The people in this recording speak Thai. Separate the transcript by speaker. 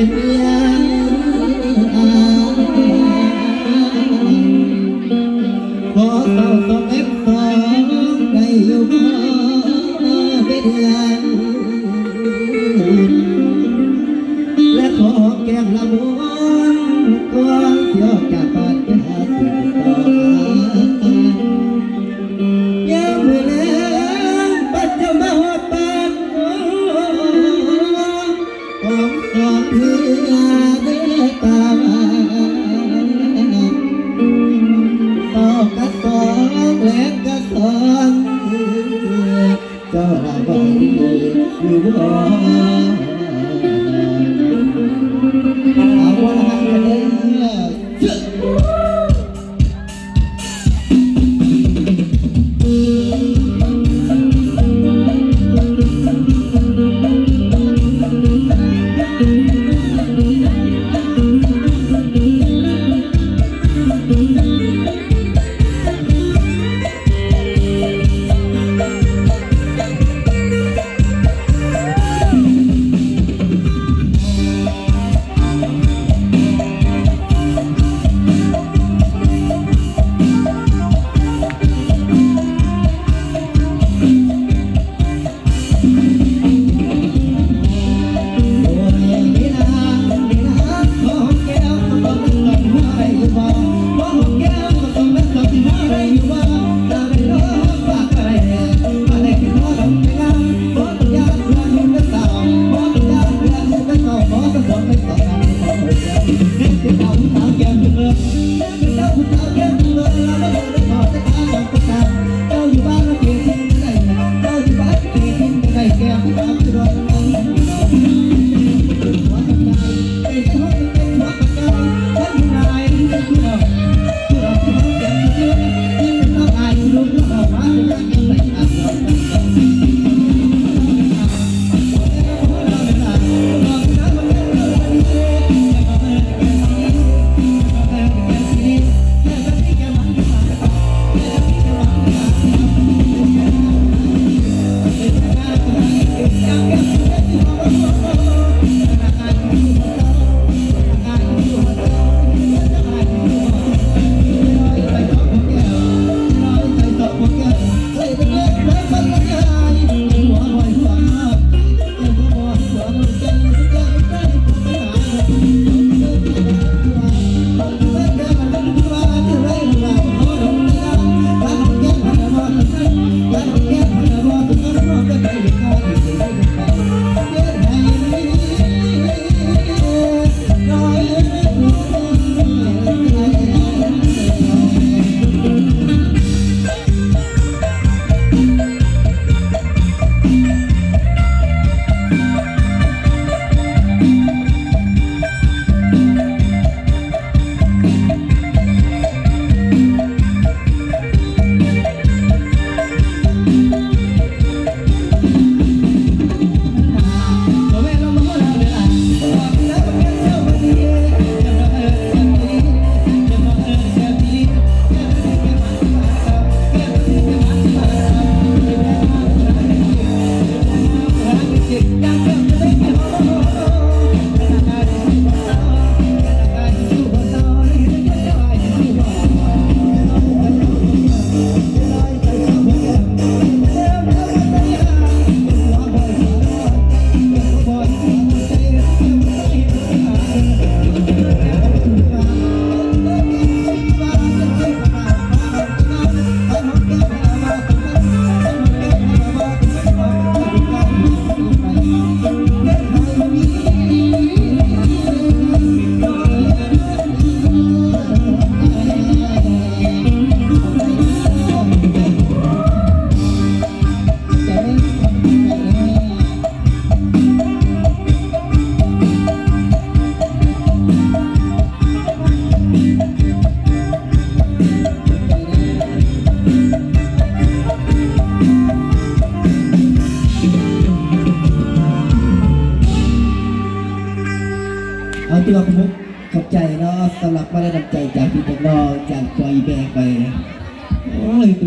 Speaker 1: เป็นเมียขอเต่าสองเอ็มสองได้อยู่บ่เป็นเดือนและขอแก้มละมุนก่อนเสียจากบ้านไปหาสิ่งต่อยังมือแรงปัจจุบันปันของสองเพื่อเดินตามต่อกระสองแหลมกระสองเจ้าละบ่อยู่บ่เอาละครับกันเลยเอาที่ว่าคุณมุกขอบใจเนาะสำหรับมาได้นำใจจากพี่จากน้องจากจอยแบงไป